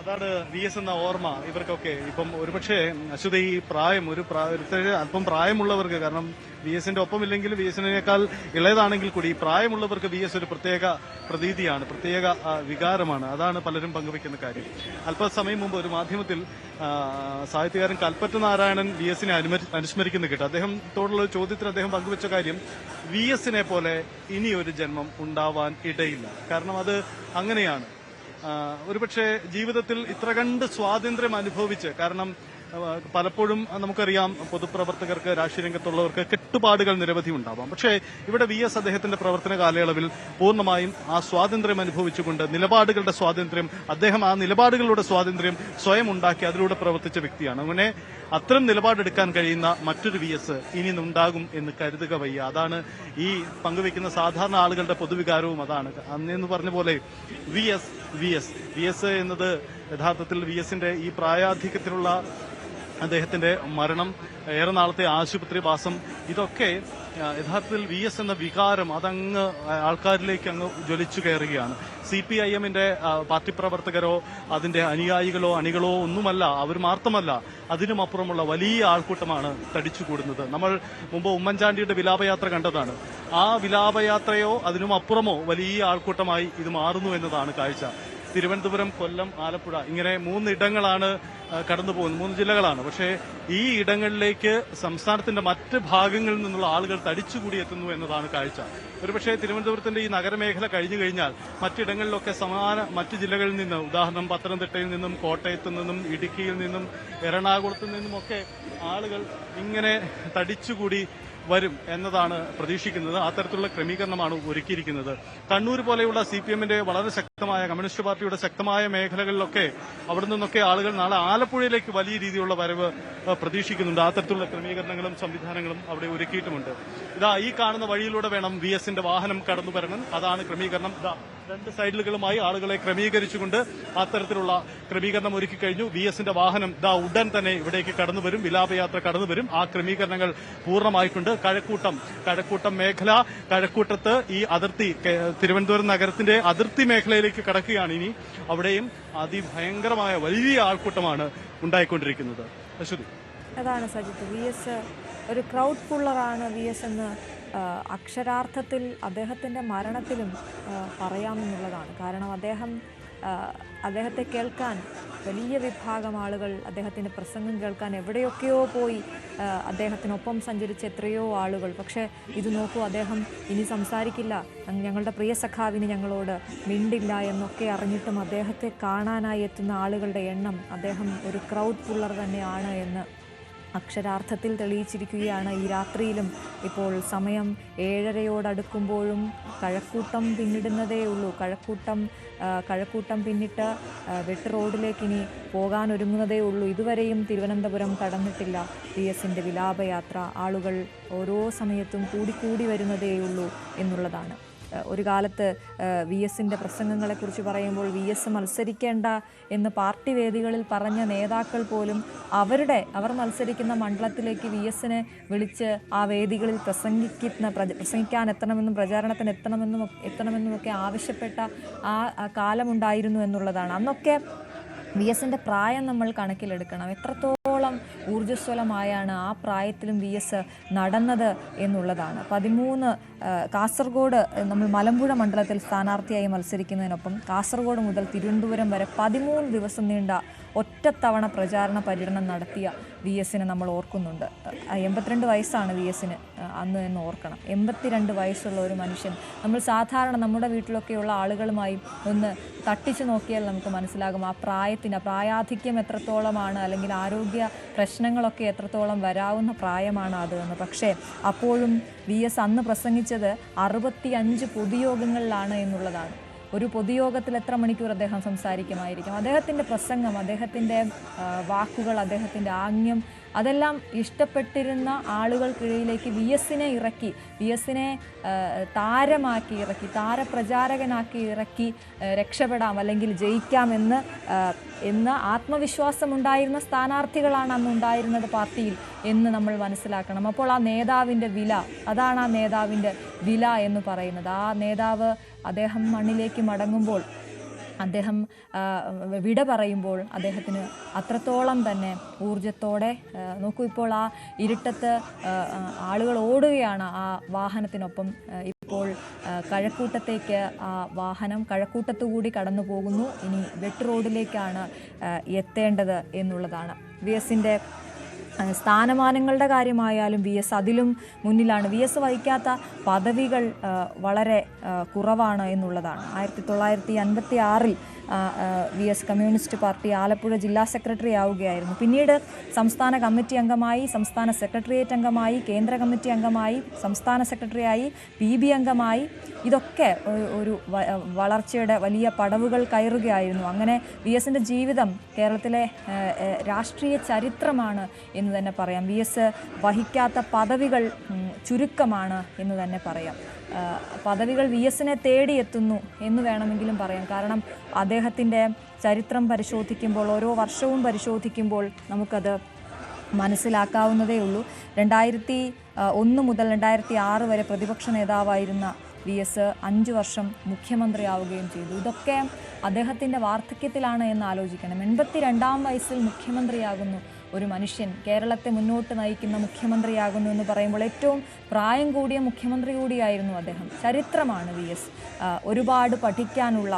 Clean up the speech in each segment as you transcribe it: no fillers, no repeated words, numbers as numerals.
അതാണ് V S എന്ന ഓർമ്മ ഇവർക്കൊക്കെ. ഇപ്പം ഒരുപക്ഷെ അശ്വത ഈ പ്രായം അല്പം പ്രായമുള്ളവർക്ക്, കാരണം വി എസിന്റെ ഒപ്പമില്ലെങ്കിൽ വി എസിനേക്കാൾ ഇളയതാണെങ്കിൽ കൂടി ഈ പ്രായമുള്ളവർക്ക് വി എസ് ഒരു പ്രത്യേക പ്രതീതിയാണ്, പ്രത്യേക വികാരമാണ്. അതാണ് പലരും പങ്കുവെക്കുന്ന കാര്യം. അല്പസമയം മുമ്പ് ഒരു മാധ്യമത്തിൽ സാഹിത്യകാരൻ കൽപ്പറ്റ നാരായണൻ വി എസിനെ അനുസ്മരിക്കുന്ന കേട്ടു. അദ്ദേഹത്തോടുള്ള ചോദ്യത്തിന് അദ്ദേഹം പങ്കുവെച്ച കാര്യം, വി എസിനെ പോലെ ഇനിയൊരു ജന്മം ഉണ്ടാവാൻ ഇടയില്ല. കാരണം അത് അങ്ങനെയാണ്. ഒരുപക്ഷെ ജീവിതത്തിൽ ഇത്ര കണ്ട് സ്വാതന്ത്ര്യം അനുഭവിച്ച്, കാരണം പലപ്പോഴും നമുക്കറിയാം പൊതുപ്രവർത്തകർക്ക്, രാഷ്ട്രീയ രംഗത്തുള്ളവർക്ക് കെട്ടുപാടുകൾ നിരവധി ഉണ്ടാവാം. പക്ഷേ ഇവിടെ വി എസ് അദ്ദേഹത്തിന്റെ പ്രവർത്തന കാലയളവിൽ പൂർണ്ണമായും ആ സ്വാതന്ത്ര്യം അനുഭവിച്ചുകൊണ്ട് നിലപാടുകളുടെ സ്വാതന്ത്ര്യം, അദ്ദേഹം ആ നിലപാടുകളുടെ സ്വാതന്ത്ര്യം സ്വയം ഉണ്ടാക്കി അതിലൂടെ പ്രവർത്തിച്ച വ്യക്തിയാണ്. അങ്ങനെ അത്തരം നിലപാടെടുക്കാൻ കഴിയുന്ന മറ്റൊരു വി എസ് ഇനി ഉണ്ടാകും എന്ന് കരുതുക വയ്യ. അതാണ് ഈ പങ്കുവെക്കുന്ന സാധാരണ ആളുകളുടെ പൊതുവികാരവും അതാണ്. അന്നെന്ന് പറഞ്ഞ പോലെ വി എസ് എന്നത് യഥാർത്ഥത്തിൽ വി എസിന്റെ ഈ പ്രായാധിക്യത്തിലുള്ള അദ്ദേഹത്തിന്റെ മരണം, ഏറെ നാളത്തെ ആശുപത്രിവാസം, ഇതൊക്കെ യഥാർത്ഥത്തിൽ വി എസ് എന്ന വികാരം അതങ്ങ് ആൾക്കാരിലേക്ക് അങ്ങ് ജ്വലിച്ചു കയറുകയാണ്. CPIM-ന്റെ പാർട്ടി പ്രവർത്തകരോ അതിന്റെ അനുയായികളോ അണികളോ ഒന്നുമല്ല, അവർ മാത്രമല്ല, അതിനുമപ്പുറമുള്ള വലിയ ആൾക്കൂട്ടമാണ് തടിച്ചുകൂടുന്നത്. നമ്മൾ മുമ്പ് ഉമ്മൻചാണ്ടിയുടെ വിലാപയാത്ര കണ്ടതാണ്. ആ വിലാപയാത്രയോ അതിനുമപ്പുറമോ വലിയ ആൾക്കൂട്ടമായി ഇത് മാറുന്നു എന്നതാണ് കാഴ്ച. തിരുവനന്തപുരം, കൊല്ലം, ആലപ്പുഴ ഇങ്ങനെ 3 ഇടങ്ങളാണ് കടന്നു പോകുന്നത്, 3 ജില്ലകളാണ്. പക്ഷേ ഈ ഇടങ്ങളിലേക്ക് സംസ്ഥാനത്തിന്റെ മറ്റ് ഭാഗങ്ങളിൽ നിന്നുള്ള ആളുകൾ തടിച്ചുകൂടി എത്തുന്നു എന്നതാണ് കാഴ്ച. ഒരുപക്ഷെ തിരുവനന്തപുരത്തിന്റെ ഈ നഗരമേഖല കഴിഞ്ഞു കഴിഞ്ഞാൽ മറ്റിടങ്ങളിലൊക്കെ മറ്റു ജില്ലകളിൽ നിന്ന്, ഉദാഹരണം പത്തനംതിട്ടയിൽ നിന്നും, കോട്ടയത്ത് നിന്നും, ഇടുക്കിയിൽ നിന്നും, എറണാകുളത്ത് നിന്നുമൊക്കെ ആളുകൾ ഇങ്ങനെ തടിച്ചുകൂടി വരും എന്നതാണ് പ്രതീക്ഷിക്കുന്നത്. അത്തരത്തിലുള്ള ക്രമീകരണമാണ് ഒരുക്കിയിരിക്കുന്നത്. കണ്ണൂർ പോലെയുള്ള CPM-ന്റെ വളരെ ശക്തമായ, കമ്മ്യൂണിസ്റ്റ് പാർട്ടിയുടെ ശക്തമായ മേഖലകളിലൊക്കെ അവിടെ നിന്നൊക്കെ ആളുകൾ നാളെ ആലപ്പുഴയിലേക്ക് വലിയ രീതിയിലുള്ള വരവ് പ്രതീക്ഷിക്കുന്നുണ്ട്. അത്തരത്തിലുള്ള ക്രമീകരണങ്ങളും സംവിധാനങ്ങളും അവിടെ ഒരുക്കിയിട്ടുമുണ്ട്. ഈ കാണുന്ന വഴിയിലൂടെ വേണം വി എസിന്റെ വാഹനം കടന്നു വരണം. അതാണ് ക്രമീകരണം. 2 സൈഡിലുകളുമായി ആളുകളെ ക്രമീകരിച്ചുകൊണ്ട് അത്തരത്തിലുള്ള ക്രമീകരണം ഒരുക്കി കഴിഞ്ഞു. വി എസിന്റെ വാഹനം ഉടൻ തന്നെ ഇവിടേക്ക് കടന്നുവരും, വിലാപയാത്ര കടന്നുവരും. ആ ക്രമീകരണങ്ങൾ പൂർണ്ണമായിട്ടുണ്ട്. കഴക്കൂട്ടം മേഖല, കഴക്കൂട്ടത്ത് ഈ അതിർത്തി, തിരുവനന്തപുരം നഗരത്തിന്റെ അതിർത്തി മേഖലയിലേക്ക് കടക്കുകയാണ്. ഇനി അവിടെയും അതിഭയങ്കരമായ വലിയ ആൾക്കൂട്ടമാണ് ഉണ്ടായിക്കൊണ്ടിരിക്കുന്നത്. അശ്വതി, അതാണ് സജിത്ത്, വി എസ് ഒരു ക്രൗഡ് പുള്ളറാണ് വി എസ് എന്ന് അക്ഷരാർത്ഥത്തിൽ അദ്ദേഹത്തിൻ്റെ മരണത്തിലും പറയാമെന്നുള്ളതാണ്. കാരണം അദ്ദേഹത്തെ കേൾക്കാൻ വലിയ വിഭാഗം ആളുകൾ, അദ്ദേഹത്തിൻ്റെ പ്രസംഗം കേൾക്കാൻ എവിടെയൊക്കെയോ പോയി അദ്ദേഹത്തിനൊപ്പം സഞ്ചരിച്ച എത്രയോ ആളുകൾ. പക്ഷേ ഇത് നോക്കൂ, അദ്ദേഹം ഇനി സംസാരിക്കില്ല, ഞങ്ങളുടെ പ്രിയ സഖാവിന് ഞങ്ങളോട് മിണ്ടില്ല എന്നൊക്കെ അറിഞ്ഞിട്ടും അദ്ദേഹത്തെ കാണാനായി എത്തുന്ന ആളുകളുടെ എണ്ണം, അദ്ദേഹം ഒരു ക്രൗഡ് പുള്ളർ തന്നെയാണ് എന്ന് അക്ഷരാർത്ഥത്തിൽ തെളിയിച്ചിരിക്കുകയാണ്. ഈ രാത്രിയിലും ഇപ്പോൾ സമയം 7:30 കഴക്കൂട്ടം പിന്നിടുന്നതേ ഉള്ളൂ. കഴക്കൂട്ടം പിന്നിട്ട് വെട്ട് റോഡിലേക്ക് ഇനി പോകാനൊരുങ്ങുന്നതേ ഉള്ളൂ. ഇതുവരെയും തിരുവനന്തപുരം കടന്നിട്ടില്ല വി എസിൻ്റെ വിലാപയാത്ര. ആളുകൾ ഓരോ സമയത്തും കൂടി വരുന്നതേയുള്ളൂ എന്നുള്ളതാണ്. ഒരു കാലത്ത് വി എസിൻ്റെ പ്രസംഗങ്ങളെക്കുറിച്ച് പറയുമ്പോൾ വി എസ് മത്സരിക്കേണ്ട എന്ന് പാർട്ടി വേദികളിൽ പറഞ്ഞ നേതാക്കൾ പോലും അവർ മത്സരിക്കുന്ന മണ്ഡലത്തിലേക്ക് വി എസിനെ വിളിച്ച് ആ വേദികളിൽ പ്രസംഗിക്കാൻ എത്തണമെന്നും പ്രചാരണത്തിന് എത്തണമെന്നുമൊക്കെ ആവശ്യപ്പെട്ട ആ കാലമുണ്ടായിരുന്നു എന്നുള്ളതാണ്. അന്നൊക്കെ വി എസിൻ്റെ പ്രായം നമ്മൾ കണക്കിലെടുക്കണം. എത്രത്തോളം ഊർജ്ജസ്വലമായാണ് ആ പ്രായത്തിലും വി എസ് നടന്നത് എന്നുള്ളതാണ്. 13 കാസർഗോഡ്, നമ്മൾ മലമ്പുഴ മണ്ഡലത്തിൽ സ്ഥാനാർത്ഥിയായി മത്സരിക്കുന്നതിനൊപ്പം കാസർഗോഡ് മുതൽ തിരുവനന്തപുരം വരെ 13 ദിവസം നീണ്ട ഒറ്റത്തവണ പ്രചാരണ പര്യടനം നടത്തിയ വി എസിനെ നമ്മൾ ഓർക്കുന്നുണ്ട്. 82 വയസ്സാണ് വി എസിന് അന്ന് എന്ന് ഓർക്കണം. 82 വയസ്സുള്ള ഒരു മനുഷ്യൻ, നമ്മൾ സാധാരണ നമ്മുടെ വീട്ടിലൊക്കെയുള്ള ആളുകളുമായി ഒന്ന് തട്ടിച്ചു നോക്കിയാൽ നമുക്ക് മനസ്സിലാകും ആ പ്രായാധിക്യം എത്രത്തോളമാണ്, അല്ലെങ്കിൽ ആരോഗ്യ പ്രശ്നങ്ങളൊക്കെ എത്രത്തോളം വരാവുന്ന പ്രായമാണ് അത് എന്ന്. പക്ഷേ അപ്പോഴും വി എസ് അന്ന് പ്രസംഗിച്ചത് 65 പൊതുയോഗങ്ങളിലാണ് എന്നുള്ളതാണ്. ഒരു പൊതുയോഗത്തിൽ എത്ര മണിക്കൂർ അദ്ദേഹം സംസാരിക്കുമായിരിക്കും? അദ്ദേഹത്തിൻ്റെ പ്രസംഗം, അദ്ദേഹത്തിൻ്റെ വാക്കുകൾ, അദ്ദേഹത്തിൻ്റെ ആംഗ്യം, അതെല്ലാം ഇഷ്ടപ്പെട്ടിരുന്ന ആളുകൾക്കിടയിലേക്ക് വി എസിനെ താരമാക്കി ഇറക്കി, താരപ്രചാരകനാക്കി ഇറക്കി രക്ഷപ്പെടാം അല്ലെങ്കിൽ ജയിക്കാം എന്ന് ആത്മവിശ്വാസമുണ്ടായിരുന്ന സ്ഥാനാർത്ഥികളാണ് അന്നുണ്ടായിരുന്നത് പാർട്ടിയിൽ എന്ന് നമ്മൾ മനസ്സിലാക്കണം. അപ്പോൾ ആ നേതാവിൻ്റെ വില, അതാണ് ആ നേതാവിൻ്റെ വില എന്ന് പറയുന്നത്. ആ നേതാവ് അദ്ദേഹം മണ്ണിലേക്ക് മടങ്ങുമ്പോൾ അദ്ദേഹം വിട പറയുമ്പോൾ അദ്ദേഹത്തിന് അത്രത്തോളം തന്നെ ഊർജത്തോടെ നോക്കൂ, ഇപ്പോൾ ആ ഇരുട്ടത്ത് ആളുകൾ ഓടുകയാണ് ആ വാഹനത്തിനൊപ്പം. ഇപ്പോൾ കഴക്കൂട്ടത്തേക്ക് ആ വാഹനം കഴക്കൂട്ടത്തുകൂടി കടന്നു പോകുന്നു. ഇനി വെട്ട് റോഡിലേക്കാണ് എത്തേണ്ടത് എന്നുള്ളതാണ്. VSന്റെ സ്ഥാനമാനങ്ങളുടെ കാര്യമായാലും VS അതിലും മുന്നിലാണ്. VS വഹിക്കാത്ത പദവികൾ വളരെ കുറവാണ് എന്നുള്ളതാണ്. 1956-ൽ VS കമ്മ്യൂണിസ്റ്റ് പാർട്ടി ആലപ്പുഴ ജില്ലാ സെക്രട്ടറി ആവുകയായിരുന്നു. പിന്നീട് സംസ്ഥാന കമ്മിറ്റി അംഗമായി, സംസ്ഥാന സെക്രട്ടേറിയറ്റ് അംഗമായി, കേന്ദ്ര കമ്മിറ്റി അംഗമായി, സംസ്ഥാന സെക്രട്ടറിയായി, PB അംഗമായി. ഇതൊക്കെ ഒരു വളർച്ചയുടെ വലിയ പടവുകൾ കയറുകയായിരുന്നു. അങ്ങനെ VSന്റെ ജീവിതം കേരളത്തിലെ രാഷ്ട്രീയ ചരിത്രമാണ് എന്ന് തന്നെ പറയാം. VS വഹിക്കാത്ത പദവികൾ ചുരുക്കമാണ് എന്ന് തന്നെ പറയാം. പദവികൾ VSനെ തേടിയെത്തുന്നു എന്ന് വേണമെങ്കിലും പറയാം. കാരണം അദ്ദേഹത്തിൻ്റെ ചരിത്രം പരിശോധിക്കുമ്പോൾ, ഓരോ വർഷവും പരിശോധിക്കുമ്പോൾ നമുക്കത് മനസ്സിലാക്കാവുന്നതേ ഉള്ളൂ. 2001 മുതൽ 2006 വരെ പ്രതിപക്ഷ നേതാവായിരുന്ന VS 5 വർഷം മുഖ്യമന്ത്രിയാവുകയും ചെയ്തു. ഇതൊക്കെ അദ്ദേഹത്തിൻ്റെ വാർദ്ധക്യത്തിലാണ് എന്ന് ആലോചിക്കണം. 82-ാം വയസ്സിൽ മുഖ്യമന്ത്രിയാകുന്നു ഒരു മനുഷ്യൻ, കേരളത്തെ മുന്നോട്ട് നയിക്കുന്ന മുഖ്യമന്ത്രിയാകുന്നു എന്ന് പറയുമ്പോൾ ഏറ്റവും പ്രായം കൂടിയ മുഖ്യമന്ത്രി കൂടിയായിരുന്നു അദ്ദേഹം. ചരിത്രമാണ് VS. ഒരുപാട് പഠിക്കാനുള്ള,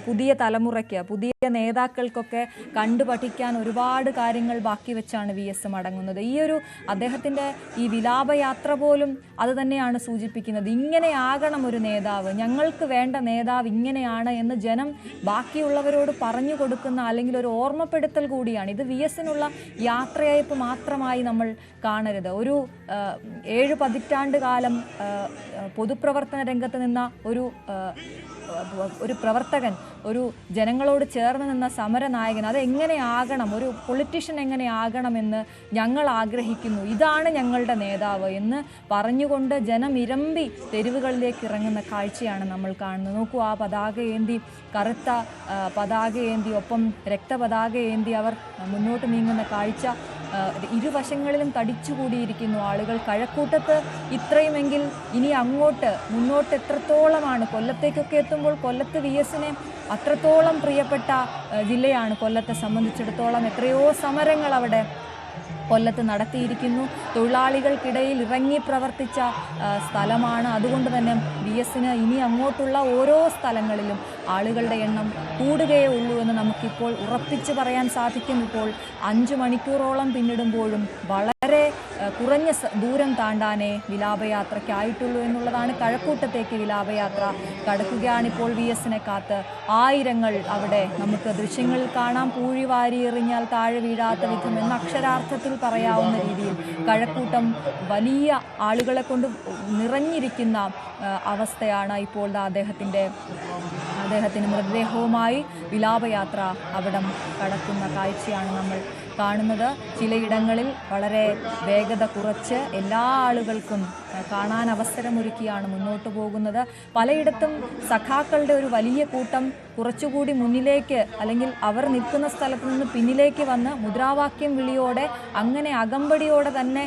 പുതിയ തലമുറയ്ക്ക്, പുതിയ നേതാക്കൾക്കൊക്കെ കണ്ടു പഠിക്കാൻ ഒരുപാട് കാര്യങ്ങൾ ബാക്കി വെച്ചാണ് VS മടങ്ങുന്നത്. ഈ ഒരു അദ്ദേഹത്തിൻ്റെ ഈ വിലാപയാത്ര പോലും അത് തന്നെയാണ് സൂചിപ്പിക്കുന്നത്. ഇങ്ങനെയാകണം ഒരു നേതാവ്, ഞങ്ങൾക്ക് വേണ്ട നേതാവ് ഇങ്ങനെയാണ് എന്ന് ജനം ബാക്കിയുള്ളവരോട് പറഞ്ഞു കൊടുക്കുന്ന അല്ലെങ്കിൽ ഒരു ഓർമ്മപ്പെടുത്തൽ കൂടിയാണ്. ഇത് VSനുള്ള യാത്രയയപ്പ് മാത്രമായി നമ്മൾ കാണരുത്. ഒരു 7 പതിറ്റാണ്ട് കാലം പൊതുപ്രവർത്തന രംഗത്ത് നിന്ന ഒരു പ്രവർത്തകൻ, ഒരു ജനങ്ങളോട് ചേർന്ന് നിന്ന സമരനായകൻ, അതെങ്ങനെയാകണം, ഒരു പൊളിറ്റീഷ്യൻ എങ്ങനെയാകണമെന്ന് ഞങ്ങൾ ആഗ്രഹിക്കുന്നു, ഇതാണ് ഞങ്ങളുടെ നേതാവ് എന്ന് പറഞ്ഞുകൊണ്ട് ജനം ഇരമ്പി തെരുവുകളിലേക്ക് ഇറങ്ങുന്ന കാഴ്ചയാണ് നമ്മൾ കാണുന്നത്. നോക്കൂ, ആ പതാക ഏന്തി, കറുത്ത പതാക ഏന്തി, ഒപ്പം രക്തപതാക ഏന്തി അവർ മുന്നോട്ട് നീങ്ങുന്ന കാഴ്ച. ഇരുവശങ്ങളിലും തടിച്ചുകൂടിയിരിക്കുന്നു ആളുകൾ. കഴക്കൂട്ടത്ത് ഇത്രയുമെങ്കിൽ ഇനി മുന്നോട്ട് എത്രത്തോളമാണ്? കൊല്ലത്തേക്കൊക്കെ എത്തുമ്പോൾ കൊല്ലത്ത് VSനെ അത്രത്തോളം പ്രിയപ്പെട്ട ജില്ലയാണ് കൊല്ലത്തെ സംബന്ധിച്ചിടത്തോളം. എത്രയോ സമരങ്ങൾ അവിടെ കൊല്ലത്ത് നടത്തിയിരിക്കുന്നു. തൊഴിലാളികൾക്കിടയിൽ ഇറങ്ങി പ്രവർത്തിച്ച സ്ഥലമാണ്. അതുകൊണ്ട് തന്നെ VSന് ഇനി അങ്ങോട്ടുള്ള ഓരോ സ്ഥലങ്ങളിലും ആളുകളുടെ എണ്ണം കൂടുകയേ ഉള്ളൂ എന്ന് നമുക്കിപ്പോൾ ഉറപ്പിച്ച് പറയാൻ സാധിക്കും. ഇപ്പോൾ 5 മണിക്കൂറോളം പിന്നിടുമ്പോഴും വളരെ കുറഞ്ഞ ദൂരം താണ്ടാനേ വിലാപയാത്രയ്ക്കായിട്ടുള്ളൂ എന്നുള്ളതാണ്. കഴക്കൂട്ടത്തേക്ക് വിലാപയാത്ര കടക്കുകയാണിപ്പോൾ VSനെ കാത്ത്. ആയിരങ്ങൾ അവിടെ നമുക്ക് ദൃശ്യങ്ങളിൽ കാണാം. പൂഴി വാരി എറിഞ്ഞാൽ താഴെ വീഴാത്ത വിധം എന്ന അക്ഷരാർത്ഥത്തിൽ പറയാവുന്ന രീതിയിൽ കഴക്കൂട്ടം വലിയ ആളുകളെ കൊണ്ട് നിറഞ്ഞിരിക്കുന്ന അവസ്ഥയാണ്. ഇപ്പോൾ അദ്ദേഹത്തിന് മൃതദേഹവുമായി വിലാപയാത്ര അവിടം കടക്കുന്ന കാഴ്ചയാണ് നമ്മൾ കാണുന്നത്. ചിലയിടങ്ങളിൽ വളരെ വേഗത കുറച്ച് എല്ലാ ആളുകൾക്കും കാണാൻ അവസരമൊരുക്കിയാണ് മുന്നോട്ട് പോകുന്നത്. പലയിടത്തും സഖാക്കളുടെ ഒരു വലിയ കൂട്ടം കുറച്ചുകൂടി മുന്നിലേക്ക്, അല്ലെങ്കിൽ അവർ നിൽക്കുന്ന സ്ഥലത്ത് നിന്ന് പിന്നിലേക്ക് വന്ന് മുദ്രാവാക്യം വിളിയോടെ, അങ്ങനെ അകമ്പടിയോടെ തന്നെ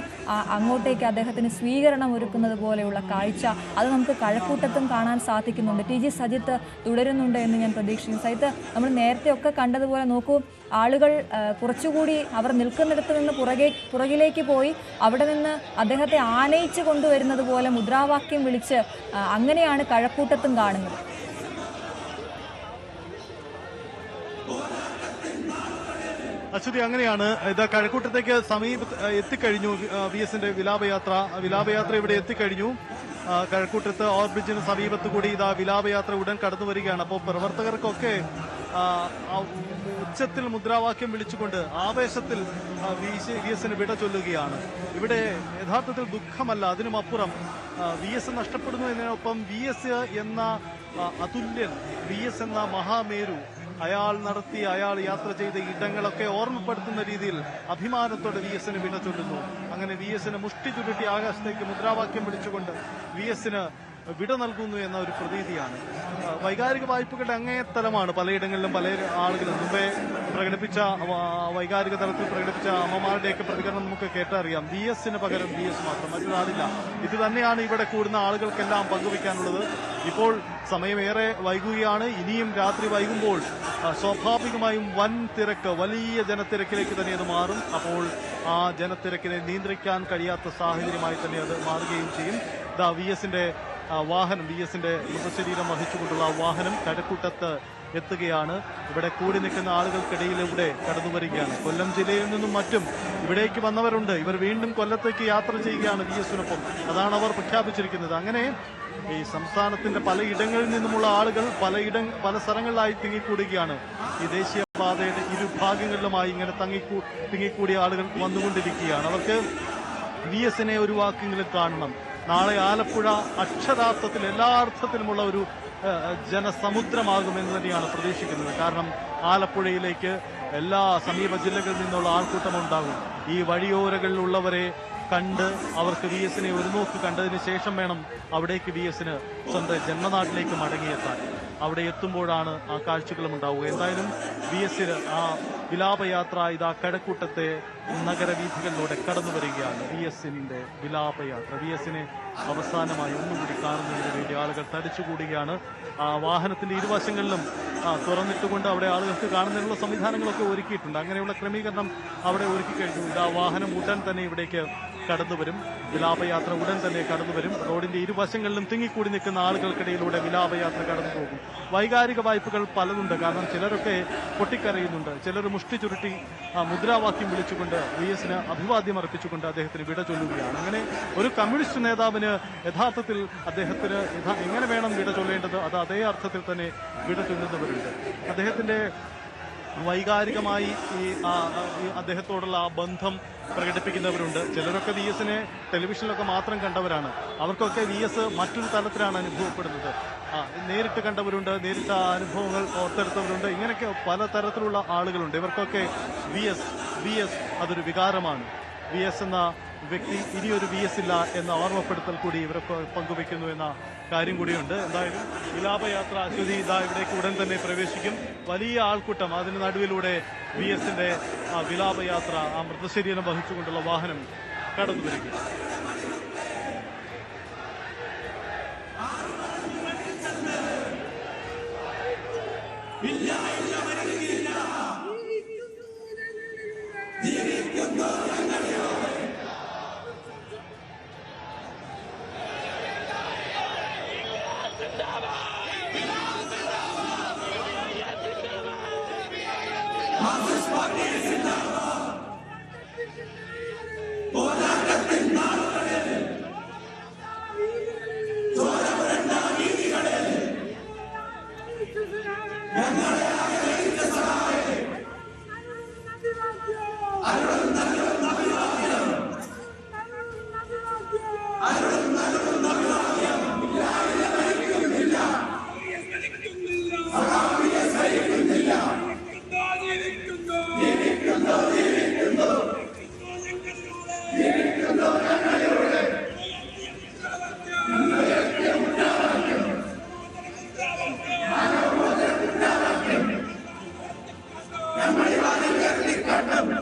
അങ്ങോട്ടേക്ക് അദ്ദേഹത്തിന് സ്വീകരണം ഒരുക്കുന്നത് പോലെയുള്ള കാഴ്ച അത് നമുക്ക് കഴക്കൂട്ടത്തും കാണാൻ സാധിക്കുന്നുണ്ട്. TG സജിത്ത് തുടരുന്നുണ്ട് എന്ന് ഞാൻ പ്രതീക്ഷിക്കുന്നു. സജിത്ത്, നമ്മൾ നേരത്തെ ഒക്കെ കണ്ടതുപോലെ നോക്കൂ, ആളുകൾ കുറച്ചുകൂടി അവർ നിൽക്കുന്നിടത്ത് നിന്ന് പുറകിലേക്ക് പോയി അവിടെ നിന്ന് അദ്ദേഹത്തെ ആനയിച്ച് കൊണ്ടുവരുന്നത് പോലെ മുദ്രാവാക്യം വിളിച്ച് അങ്ങനെയാണ് കഴക്കൂട്ടത്തും കാണുന്നത്. അശ്വതി, അങ്ങനെയാണ്. ഇത് കഴക്കൂട്ടത്തേക്ക് എത്തിക്കഴിഞ്ഞു VSന്റെ വിലാപയാത്ര ഇവിടെ എത്തിക്കഴിഞ്ഞു. കഴക്കൂട്ടത്ത് ഓവർബ്രിഡ്ജിന് സമീപത്ത് കൂടി ഇതാ വിലാപയാത്ര ഉടൻ കടന്നു വരികയാണ്. അപ്പോൾ പ്രവർത്തകർക്കൊക്കെ ഉച്ചത്തിൽ മുദ്രാവാക്യം വിളിച്ചുകൊണ്ട് ആവേശത്തിൽ VSന് വിട ചൊല്ലുകയാണ്. ഇവിടെ യഥാർത്ഥത്തിൽ ദുഃഖമല്ല, അതിനുമപ്പുറം VS നഷ്ടപ്പെടുന്നു എന്നതിനൊപ്പം VS എന്ന അതുല്യൻ, VS എന്ന മഹാമേരു, അയാൾ യാത്ര ചെയ്ത ഇടങ്ങളൊക്കെ ഓർമ്മപ്പെടുത്തുന്ന രീതിയിൽ അഭിമാനത്തോടെ VSന് വിട ചൊല്ലുന്നു. അങ്ങനെ VSന് മുഷ്ടി ചുരുട്ടി ആകാശത്തേക്ക് മുദ്രാവാക്യം വിളിച്ചുകൊണ്ട് VSന് വിട നൽകുന്നു എന്ന ഒരു പ്രതീതിയാണ്. വൈകാരിക വായ്പകളുടെ അങ്ങേത്തലമാണ് പലയിടങ്ങളിലും പല ആളുകളും. മുമ്പേ പ്രകടിപ്പിച്ച വൈകാരിക തലത്തിൽ പ്രകടിപ്പിച്ച അമ്മമാരുടെയൊക്കെ പ്രതികരണം നമുക്ക് കേട്ടറിയാം. VS പകരം VS മാത്രം, മറ്റൊരാളില്ല. ഇത് തന്നെയാണ് ഇവിടെ കൂടുന്ന ആളുകൾക്കെല്ലാം പങ്കുവയ്ക്കാനുള്ളത്. ഇപ്പോൾ സമയമേറെ വൈകുകയാണ്. ഇനിയും രാത്രി വൈകുമ്പോൾ സ്വാഭാവികമായും വൻ തിരക്ക്, വലിയ ജനത്തിരക്കിലേക്ക് തന്നെ അത് മാറും. അപ്പോൾ ആ ജനത്തിരക്കിനെ നിയന്ത്രിക്കാൻ കഴിയാത്ത സാഹചര്യമായി തന്നെ അത് മാറുകയും ചെയ്യും. VS വാഹനം, VS മൃതശരീരം വഹിച്ചുകൊണ്ടുള്ള വാഹനം കഴക്കൂട്ടത്ത് എത്തുകയാണ്. ഇവിടെ കൂടി നിൽക്കുന്ന ആളുകൾക്കിടയിലൂടെ കടന്നു വരികയാണ്. കൊല്ലം ജില്ലയിൽ നിന്നും മറ്റും ഇവിടേക്ക് വന്നവരുണ്ട്. ഇവർ വീണ്ടും കൊല്ലത്തേക്ക് യാത്ര ചെയ്യുകയാണ് VS-നൊപ്പം. അതാണ് അവർ പ്രഖ്യാപിച്ചിരിക്കുന്നത്. അങ്ങനെ ഈ സംസ്ഥാനത്തിന്റെ പലയിടങ്ങളിൽ നിന്നുമുള്ള ആളുകൾ പല സ്ഥലങ്ങളിലായി തിങ്ങിക്കൂടുകയാണ്. ഈ ദേശീയപാതയുടെ ഇരുഭാഗങ്ങളിലുമായി ഇങ്ങനെ തിങ്ങിക്കൂടിയ ആളുകൾ വന്നുകൊണ്ടിരിക്കുകയാണ്. അവർക്ക് VS-നെ ഒരു വാക്കെങ്കിലും കാണണം. നാളെ ആലപ്പുഴ അക്ഷരാർത്ഥത്തിൽ എല്ലാ അർത്ഥത്തിലുമുള്ള ഒരു ജനസമുദ്രമാകുമെന്ന് തന്നെയാണ് പ്രതീക്ഷിക്കുന്നത്. കാരണം ആലപ്പുഴയിലേക്ക് എല്ലാ സമീപ ജില്ലകളിൽ നിന്നുള്ള ആൾക്കൂട്ടമുണ്ടാകും. ഈ വഴിയോരങ്ങളിലുള്ളവരെ കണ്ട് അവർക്ക് VS-നെ ഒരു നോക്ക് കണ്ടതിന് ശേഷം വേണം അവിടേക്ക് VS-ന് സ്വന്തം ജന്മനാട്ടിലേക്ക് മടങ്ങിയെത്താൻ. അവിടെ എത്തുമ്പോഴാണ് ആ കാഴ്ചകളും ഉണ്ടാവുക. എന്തായാലും VS-ന് ആ വിലാപയാത്ര ഇതാ കഴക്കൂട്ടത്തെ നഗരവീഥികളിലൂടെ കടന്നു വരികയാണ്. VS-ന്റെ വിലാപയാത്ര. VS-നെ അവസാനമായി ഒന്നുകൂടി കാണുന്നതിന് വേണ്ടി ആളുകൾ തടിച്ചുകൂടുകയാണ്. ആ വാഹനത്തിന്റെ ഇരുവശങ്ങളിലും തുറന്നിട്ടുകൊണ്ട് അവിടെ ആളുകൾക്ക് കാണുന്നതിനുള്ള സംവിധാനങ്ങളൊക്കെ ഒരുക്കിയിട്ടുണ്ട്. അങ്ങനെയുള്ള ക്രമീകരണം അവിടെ ഒരുക്കി കഴിഞ്ഞു. ഇതാ വാഹനം ഉടൻ തന്നെ ഇവിടേക്ക് കടന്നുവരും. വിലാപയാത്ര ഉടൻ തന്നെ കടന്നുവരും. റോഡിന്റെ ഇരുവശങ്ങളിലും തിങ്ങിക്കൂടി നിൽക്കുന്ന ആളുകൾക്കിടയിലൂടെ വിലാപയാത്ര കടന്നു പോകും. വൈകാരിക വായ്പകൾ പലതുണ്ട്. കാരണം ചിലരൊക്കെ പൊട്ടിക്കരയുന്നുണ്ട്. ചിലർ മുഷ്ടി ചുരുട്ടി മുദ്രാവാക്യം വിളിച്ചുകൊണ്ട് VS-ന് അഭിവാദ്യം അർപ്പിച്ചുകൊണ്ട് അദ്ദേഹത്തിന് വിട ചൊല്ലുകയാണ്. അങ്ങനെ ഒരു കമ്മ്യൂണിസ്റ്റ് നേതാവിന് യഥാർത്ഥത്തിൽ അദ്ദേഹത്തിന് എങ്ങനെ വേണം വിട ചൊല്ലേണ്ടത്, അത് അതേ അർത്ഥത്തിൽ തന്നെ വിട ചൊല്ലുന്നവരുണ്ട്. അദ്ദേഹത്തിന്റെ വൈകാരികമായി ഈ അദ്ദേഹത്തോടുള്ള ആ ബന്ധം പ്രകടിപ്പിക്കുന്നവരുണ്ട്. ചിലരൊക്കെ VS-നെ ടെലിവിഷനിലൊക്കെ മാത്രം കണ്ടവരാണ്. അവർക്കൊക്കെ VS മറ്റൊരു തലത്തിലാണ് അനുഭവപ്പെടുന്നത്. നേരിട്ട് കണ്ടവരുണ്ട്, നേരിട്ട അനുഭവങ്ങൾ ഓർത്തെടുത്തവരുണ്ട്. ഇങ്ങനെയൊക്കെ പലതരത്തിലുള്ള ആളുകളുണ്ട്. ഇവർക്കൊക്കെ VS അതൊരു വികാരമാണ്. VS എന്ന വ്യക്തി ഇനിയൊരു VS ഇല്ല എന്ന ഓർമ്മപ്പെടുത്തൽ കൂടി ഇവരൊക്കെ പങ്കുവയ്ക്കുന്നു എന്ന കാര്യം കൂടിയുണ്ട്. എന്തായാലും വിലാപയാത്ര അശ്വതി ഇവിടേക്ക് ഉടൻ തന്നെ പ്രവേശിക്കും. വലിയ ആൾക്കൂട്ടം, അതിന് നടുവിലൂടെ VS-ന്റെ വിലാപയാത്ര, ആ മൃതശരീരം വഹിച്ചുകൊണ്ടുള്ള വാഹനം കടന്നു വരിക. ഞങ്ങൾ